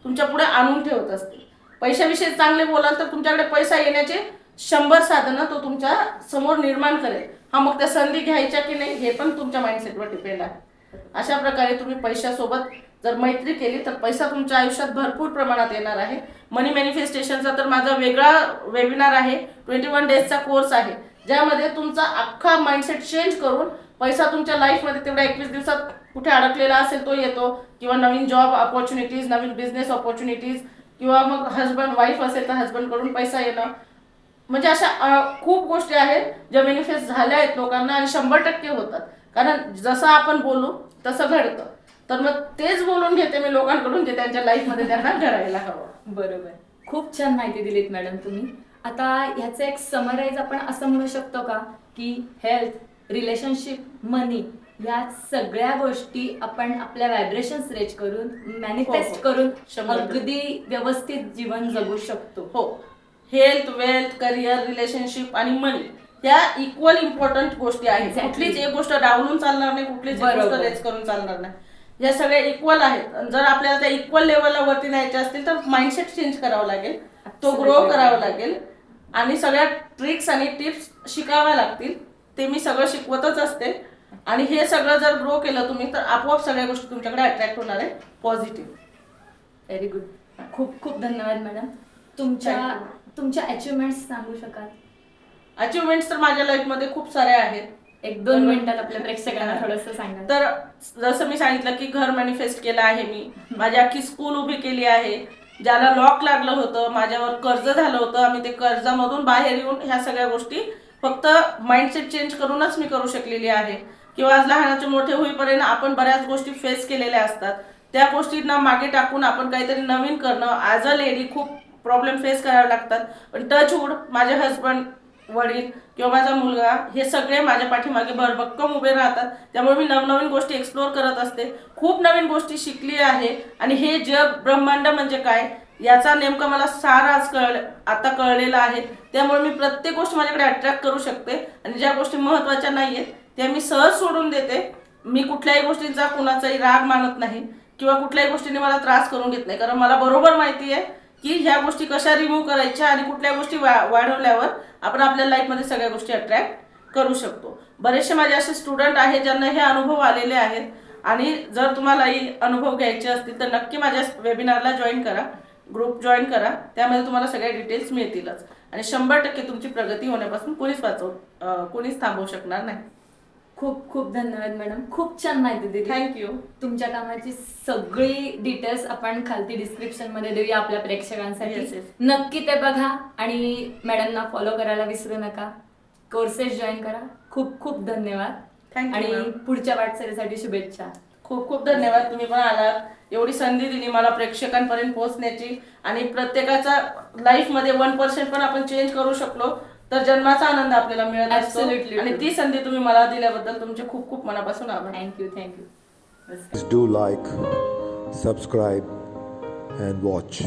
तुमच्या पुढे आणून ठेवत असते. पैशाविषयी चांगले बोलाल तर तुमच्याकडे पैसा येण्याचे 100 साधनं तो तुमच्या समोर निर्माण करेल. हा, मग त्या संधी घ्यायच्या की नाही हे पण तुमच्या माइंडसेटवर डिपेंड आहे. अशा प्रकारे तुम्ही पैशासोबत जर मैत्री केली तर पैसा तुमच्या आयुष्यात भरपूर प्रमाणात येणार आहे. मनी मॅनिफेस्टेशनचा तर माझा वेगळा वेबिनार आहे, 21 डेजचा कोर्स आहे, ज्यामध्ये तुमचा अख्खा माइंडसेट चेंज करून पैसा तुमच्या लाईफमध्ये तेवढ्या 21 दिवसात कुठे अडकलेला असेल तो येतो, किंवा नवीन जॉब ऑपॉर्च्युनिटीज, नवीन बिझनेस ऑपॉर्च्युनिटीज, किंवा मग हस्बंड वाईफ असेल तर हस्बंडकडून पैसा येणं. म्हणजे अशा खूप गोष्टी आहेत ज्या मॅनिफेस्ट झाल्या आहेत लोकांना आणि 100% होतात. कारण जसं आपण बोलू तसं घडतं. तर मग तेच बोलून घेते मी लोकांकडून जे त्यांच्या लाईफमध्ये त्यांना करायला हवं. बरोबर, खूप छान माहिती दिलीत मॅडम तुम्ही. आता ह्याचं एक समराईज आपण असं म्हणू शकतो का की हेल्थ, रिलेशनशिप, मनी या सगळ्या गोष्टी आपण आपल्या व्हायब्रेशन्स रेज करून मॅनिफेस्ट करून 100% अगदी व्यवस्थित जीवन जगू शकतो. हो, हेल्थ, वेल्थ, करिअर, रिलेशनशिप आणि मनी या इक्वल इम्पॉर्टंट गोष्टी आहेत. Exactly. कुठलीच एक गोष्ट डावलून चालणार नाही, कुठलीच एक गोष्ट बरोबर. लेच करून चालणार नाही. या सगळ्या इक्वल आहेत. आणि जर आपल्याला त्या इक्वल लेवलला वरती न्यायचे असतील तर माइंडसेट चेंज करावा लागेल, तो ग्रो Absolutely. करावा लागेल आणि सगळ्या ट्रिक्स आणि टिप्स शिकाव्या लागतील. ते मी सगळं शिकवतच असते आणि हे सगळं जर ग्रो केलं तुम्ही तर आपोआप सगळ्या गोष्टी तुमच्याकडे अट्रॅक्ट होणार आहे पॉझिटिव्ह. Very good. खूप खूप धन्यवाद मॅडम. तुमच्या अचिव्हमेंट्स सांगू शकाल? अचिव्हमेंट्स तर माझ्या लाईफमध्ये खूप साऱ्या आहेत. 1-2 मिनिटात आपल्या प्रेक्षकांना थोडंसं सांगा. तर जसं मी सांगितलं की घर मॅनिफेस्ट केलं आहे मी, माझी अख्खी स्कूल उभी केली आहे. ज्याला लॉक लागलं होतं, माझ्यावर कर्ज झालं होतं, आम्ही ते कर्जामधून बाहेर येऊन ह्या सगळ्या गोष्टी फक्त माइंडसेट चेंज करूनच मी करू शकलेली आहे. किंवा आज लहानाचे मोठे होईपर्यंत आपण बऱ्याच गोष्टी फेस केलेल्या असतात. त्या गोष्टींना मागे टाकून आपण काहीतरी नवीन करणं, ॲज अ लेडी खूप प्रॉब्लेम फेस करावे लागतात. पण टचवूड माझे हजबंड, वडील किंवा माझा मुलगा हे सगळे माझ्या पाठीमागे भरभक्कम उभे राहतात. त्यामुळे मी नवनवीन गोष्टी एक्सप्लोर करत असते, खूप नवीन गोष्टी शिकली आहे. आणि हे जग ब्रह्मांड म्हणजे काय याचा नेमकं मला सार आज आता कळलेलं आहे. त्यामुळे मी प्रत्येक गोष्ट माझ्याकडे अट्रॅक्ट करू शकते आणि ज्या गोष्टी महत्त्वाच्या नाही आहेत त्या मी सहज सोडून देते. मी कुठल्याही गोष्टींचा कुणाचाही राग मानत नाही किंवा कुठल्याही गोष्टीने मला त्रास करून घेत नाही, कारण मला बरोबर माहिती आहे की ह्या गोष्टी कशा रिमूव्ह करायच्या आणि कुठल्या गोष्टी वाढवल्यावर आपण आपल्या लाईफमध्ये सगळ्या गोष्टी अट्रॅक्ट करू शकतो. बरेचसे माझे असे स्टुडंट आहेत ज्यांना हे अनुभव आलेले आहेत आणि जर तुम्हालाही अनुभव घ्यायचे असतील तर नक्की माझ्या वेबिनारला जॉईन करा, ग्रुप जॉईन करा. त्यामध्ये तुम्हाला सगळ्या डिटेल्स मिळतीलच आणि 100% तुमची प्रगती होण्यापासून कोणीच थांबवू शकणार नाही. खूप खूप धन्यवाद मॅडम. खूप छान माहिती दिली. थँक्यू. तुमच्या कामाची सगळी डिटेल्स आपण खालती डिस्क्रिप्शन मध्ये देऊया आपल्या Yes, प्रेक्षकांसाठी. yes. नक्की ते बघा आणि मॅडमना फॉलो करायला विसरू नका. कोर्सेस जॉईन करा. खूप खूप धन्यवाद. Thank you, आणि ma'am. पुढच्या वाटचालीसाठी शुभेच्छा. खूप खूप धन्यवाद. तुम्ही पण आलात, एवढी संधी दिली मला प्रेक्षकांपर्यंत पोहोचण्याची आणि प्रत्येकाचा लाईफमध्ये 1% पण आपण चेंज करू शकलो तर जन्माचा आनंद आपल्याला मिळत असतो. Absolutely. आणि ती संधी तुम्ही मला दिल्याबद्दल तुमचे खूप खूप मनापासून आभार. Thank you. Do like, subscribe, and watch.